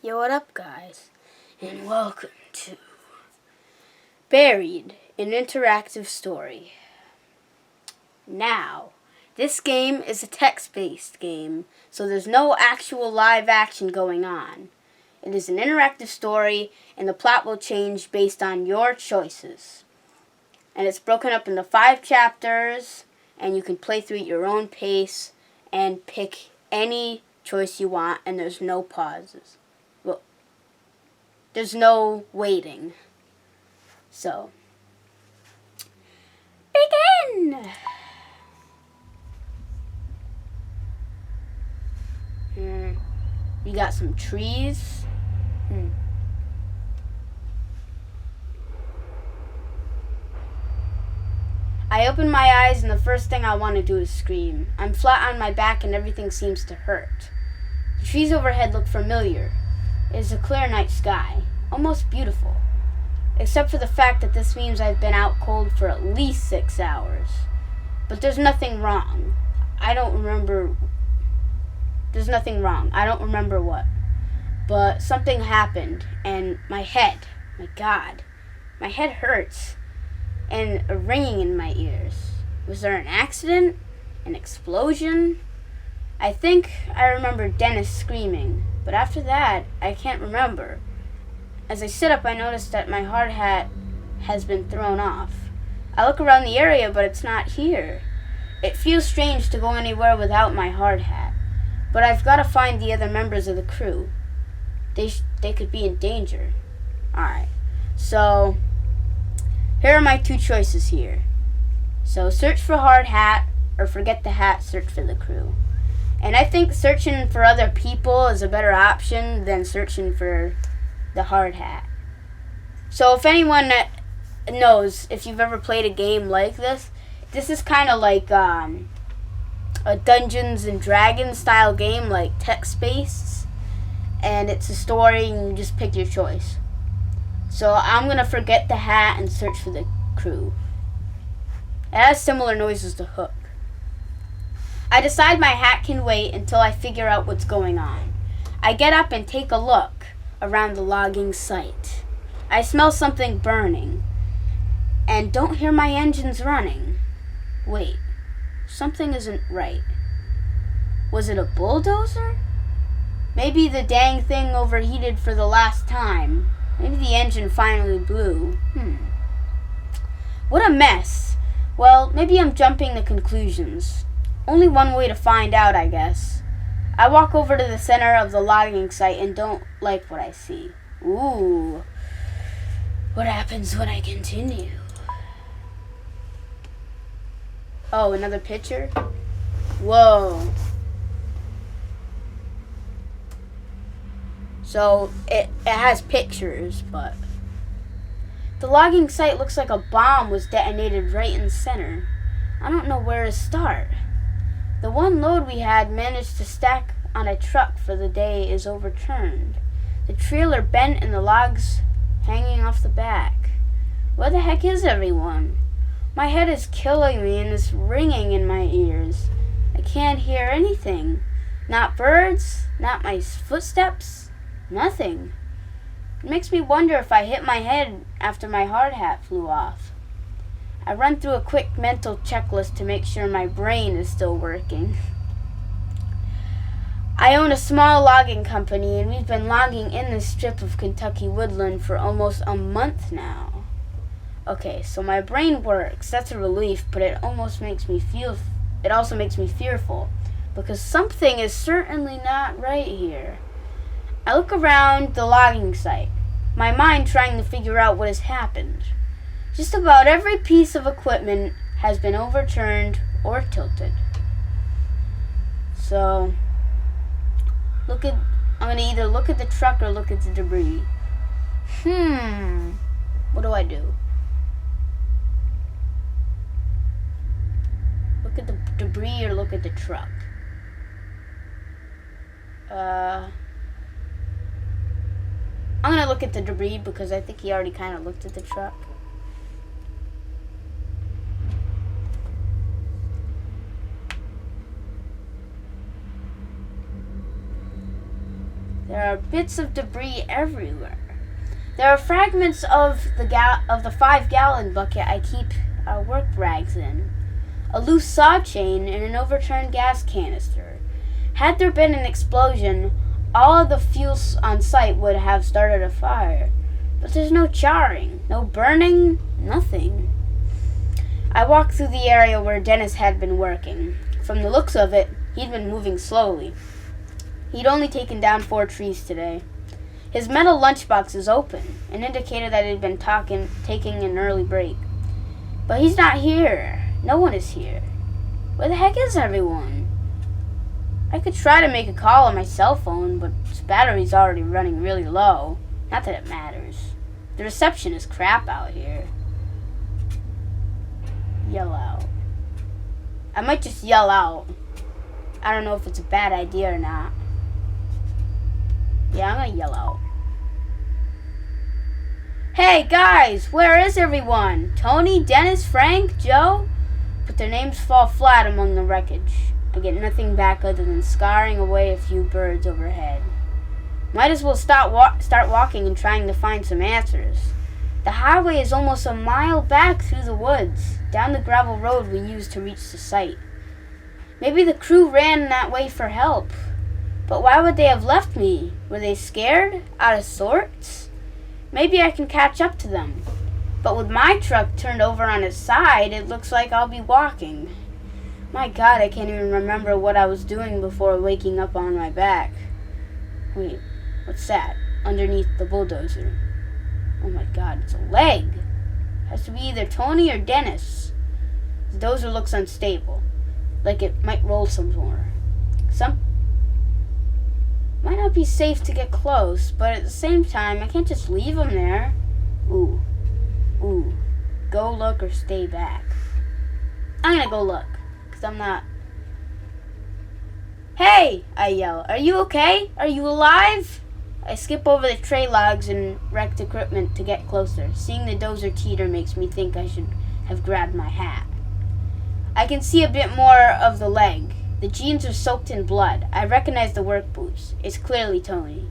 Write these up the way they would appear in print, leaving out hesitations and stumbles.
Yo, what up, guys? And welcome to Buried, an interactive story. Now, this game is a text-based game, so there's no actual live action going on. It is an interactive story, and the plot will change based on your choices. And it's broken up into 5 chapters, and you can play through at your own pace and pick any choice you want, and there's no pauses. Well, there's no waiting. So, begin! You got some trees. I open my eyes and the first thing I want to do is scream. I'm flat on my back and everything seems to hurt. The trees overhead look familiar. It is a clear night sky, almost beautiful. Except for the fact that this means I've been out cold for at least 6 hours. But there's nothing wrong. There's nothing wrong. I don't remember what. But something happened, and my head hurts, and a ringing in my ears. Was there an accident? An explosion? I think I remember Dennis screaming, but after that, I can't remember. As I sit up, I notice that my hard hat has been thrown off. I look around the area, but it's not here. It feels strange to go anywhere without my hard hat, but I've got to find the other members of the crew. They could be in danger. Alright, so here are my 2 choices here. So search for hard hat, or forget the hat, search for the crew. And I think searching for other people is a better option than searching for the hard hat. So if anyone knows, if you've ever played a game like this is kind of like a Dungeons and Dragons style game, like text-based, and it's a story and you just pick your choice. So I'm going to forget the hat and search for the crew. It has similar noises to Hook. I decide my hat can wait until I figure out what's going on. I get up and take a look around the logging site. I smell something burning and don't hear my engines running. Wait, something isn't right. Was it a bulldozer? Maybe the dang thing overheated for the last time. Maybe the engine finally blew. What a mess. Well, maybe I'm jumping to conclusions. Only one way to find out, I guess. I walk over to the center of the logging site and don't like what I see. Ooh. What happens when I continue? Oh, another picture? Whoa. So, it has pictures, but the logging site looks like a bomb was detonated right in the center. I don't know where to start. The one load we had managed to stack on a truck for the day is overturned. The trailer bent and the logs hanging off the back. Where the heck is everyone? My head is killing me and it's ringing in my ears. I can't hear anything. Not birds, not my footsteps, nothing. It makes me wonder if I hit my head after my hard hat flew off. I run through a quick mental checklist to make sure my brain is still working. I own a small logging company, and we've been logging in this strip of Kentucky woodland for almost a month now. Okay, so my brain works. That's a relief, but it also makes me fearful, because something is certainly not right here. I look around the logging site, my mind trying to figure out what has happened. Just about every piece of equipment has been overturned or tilted. So, I'm going to either look at the truck or look at the debris. What do I do? Look at the debris or look at the truck? I'm going to look at the debris because I think he already kind of looked at the truck. There There are bits of debris everywhere. There are fragments of the 5-gallon bucket I keep our work rags in. A loose saw chain and an overturned gas canister. Had there been an explosion, all of the fuel on site would have started a fire. But there's no charring, no burning, nothing. I walked through the area where Dennis had been working. From the looks of it, he'd been moving slowly. He'd only taken down 4 trees today. His metal lunchbox is open, and indicated that he'd been taking an early break. But he's not here. No one is here. Where the heck is everyone? I could try to make a call on my cell phone, but its battery's already running really low. Not that it matters. The reception is crap out here. Yell out. I might just yell out. I don't know if it's a bad idea or not. Yeah, I'm gonna yell out. Hey guys, where is everyone? Tony, Dennis, Frank, Joe? But their names fall flat among the wreckage. I get nothing back other than scaring away a few birds overhead. Might as well start walking and trying to find some answers. The highway is almost a mile back through the woods, down the gravel road we used to reach the site. Maybe the crew ran that way for help. But why would they have left me? Were they scared? Out of sorts? Maybe I can catch up to them. But with my truck turned over on its side, it looks like I'll be walking. My God, I can't even remember what I was doing before waking up on my back. Wait, what's that? Underneath the bulldozer. Oh my God, it's a leg. Has to be either Tony or Dennis. The dozer looks unstable, like it might roll some more. Might not be safe to get close, but at the same time, I can't just leave him there. Ooh. Go look or stay back. I'm gonna go look, because I'm not... Hey! I yell. Are you okay? Are you alive? I skip over the tray logs and wrecked equipment to get closer. Seeing the dozer teeter makes me think I should have grabbed my hat. I can see a bit more of the leg. The jeans are soaked in blood. I recognize the work boots. It's clearly Tony.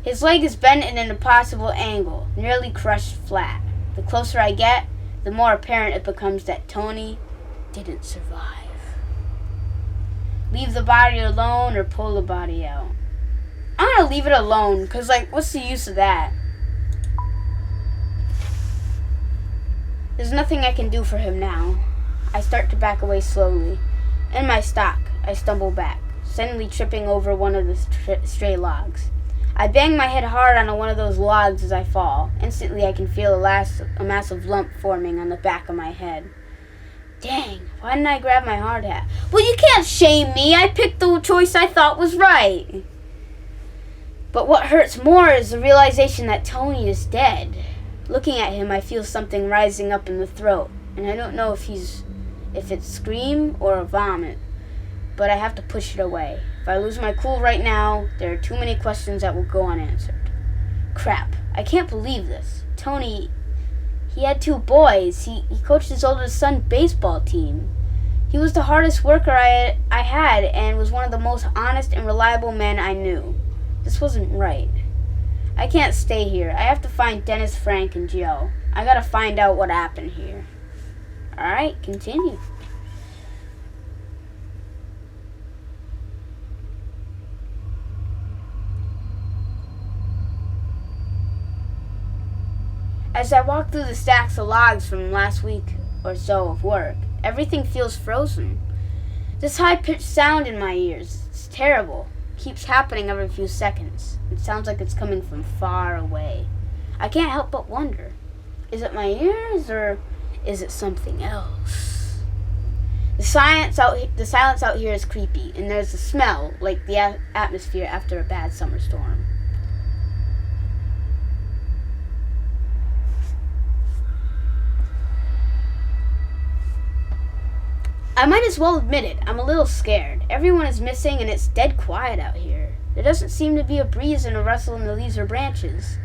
His leg is bent in an impossible angle, nearly crushed flat. The closer I get, the more apparent it becomes that Tony didn't survive. Leave the body alone or pull the body out? I'm gonna leave it alone, because, what's the use of that? There's nothing I can do for him now. I start to back away slowly. In my stock, I stumble back, suddenly tripping over one of the stray logs. I bang my head hard on one of those logs as I fall. Instantly, I can feel a massive lump forming on the back of my head. Dang, why didn't I grab my hard hat? Well, you can't shame me. I picked the choice I thought was right. But what hurts more is the realization that Tony is dead. Looking at him, I feel something rising up in the throat, and I don't know if it's scream or a vomit, but I have to push it away. If I lose my cool right now, there are too many questions that will go unanswered. Crap, I can't believe this. Tony, he had 2 boys. He coached his oldest son's baseball team. He was the hardest worker I had and was one of the most honest and reliable men I knew. This wasn't right. I can't stay here. I have to find Dennis, Frank, and Joe. I gotta find out what happened here. Alright, continue. As I walk through the stacks of logs from last week or so of work, everything feels frozen. This high-pitched sound in my ears, it's terrible. It keeps happening every few seconds. It sounds like it's coming from far away. I can't help but wonder, is it my ears or is it something else? The silence out here is creepy, and there's a smell like the atmosphere after a bad summer storm. I might as well admit it, I'm a little scared. Everyone is missing and it's dead quiet out here. There doesn't seem to be a breeze and a rustle in the leaves or branches.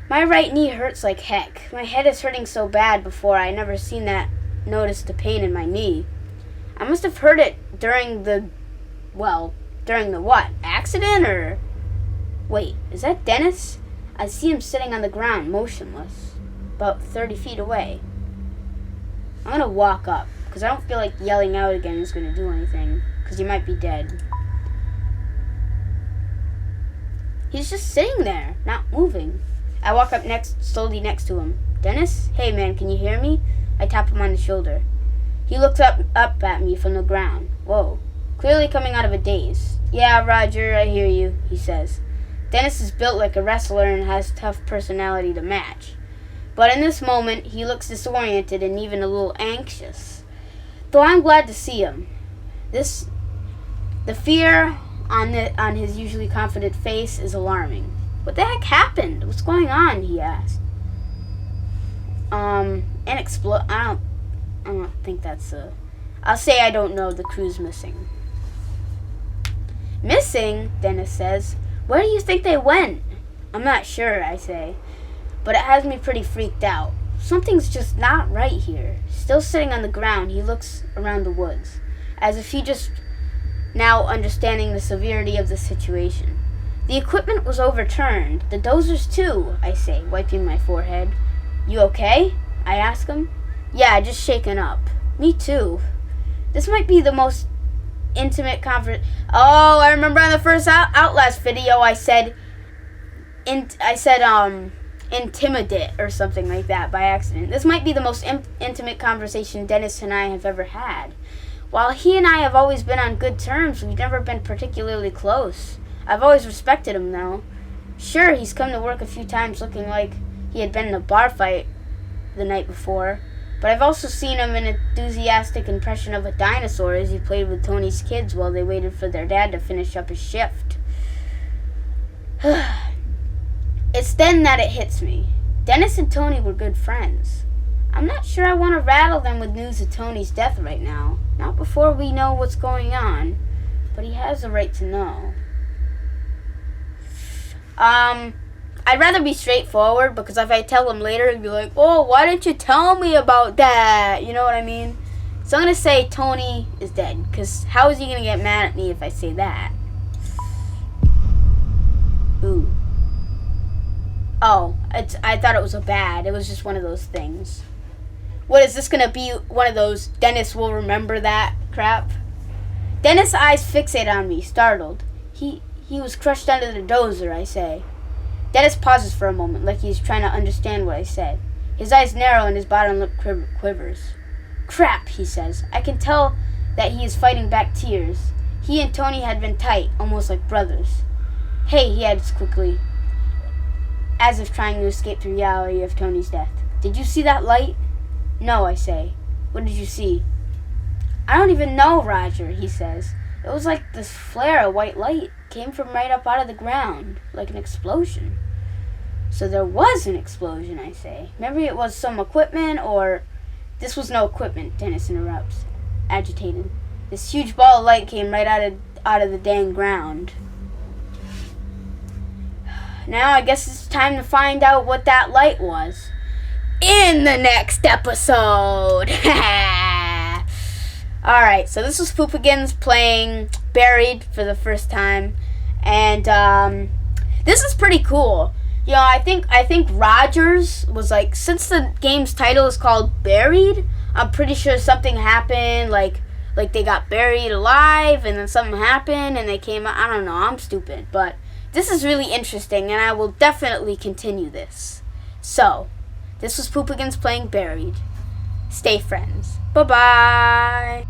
My right knee hurts like heck. My head is hurting so bad before I never noticed the pain in my knee. I must have heard it during the what? Accident or... Wait, is that Dennis? I see him sitting on the ground, motionless, about 30 feet away. I'm gonna walk up, because I don't feel like yelling out again is gonna do anything, because he might be dead. He's just sitting there, not moving. I walk up slowly next to him. Dennis? Hey man, can you hear me? I tap him on the shoulder. He looks up at me from the ground. Whoa. Clearly coming out of a daze. Yeah, Roger, I hear you, he says. Dennis is built like a wrestler and has tough personality to match. But in this moment, he looks disoriented and even a little anxious. Though I'm glad to see him. The fear on his usually confident face is alarming. What the heck happened? What's going on? He asked. I don't think that's I'll say I don't know. The crew's missing. Missing? Dennis says. Where do you think they went? I'm not sure, I say. But it has me pretty freaked out. Something's just not right here. Still sitting on the ground, he looks around the woods, as if he just now understanding the severity of the situation. The equipment was overturned. The dozers too, I say, wiping my forehead. You okay? I ask him. Yeah, just shaken up. Me too. This might be the most intimate conference. Oh, I remember on the first Outlast video I said intimidate or something like that by accident. This might be the most intimate conversation Dennis and I have ever had. While he and I have always been on good terms, we've never been particularly close. I've always respected him, though. Sure, he's come to work a few times looking like he had been in a bar fight the night before, but I've also seen him an enthusiastic impression of a dinosaur as he played with Tony's kids while they waited for their dad to finish up his shift. It's then that it hits me. Dennis and Tony were good friends. I'm not sure I want to rattle them with news of Tony's death right now. Not before we know what's going on. But he has the right to know. I'd rather be straightforward, because if I tell him later, he'd be like, oh, why didn't you tell me about that? You know what I mean? So I'm going to say Tony is dead, because how is he going to get mad at me if I say that? Ooh. Oh, I thought it was a bad. It was just one of those things. What, is this going to be one of those Dennis will remember that crap? Dennis' eyes fixate on me, startled. He was crushed under the dozer, I say. Dennis pauses for a moment, like he's trying to understand what I said. His eyes narrow and his bottom lip quivers. Crap, he says. I can tell that he is fighting back tears. He and Tony had been tight, almost like brothers. Hey, he adds quickly, as if trying to escape the reality of Tony's death. Did you see that light? No, I say. What did you see? I don't even know, Roger, he says. It was like this flare of white light came from right up out of the ground, like an explosion. So there was an explosion, I say. Maybe it was some equipment, or... This was no equipment, Dennis interrupts, agitated. This huge ball of light came right out of the dang ground. Now I guess it's time to find out what that light was. In the next episode! Alright, so this was Poopigenz playing Buried for the first time. And this is pretty cool. You know, I think Rogers was like, since the game's title is called Buried, I'm pretty sure something happened, like they got buried alive, and then something happened, and they came out. I don't know, I'm stupid, but this is really interesting, and I will definitely continue this. So, this was Poopigenz playing Buried. Stay friends. Bye-bye.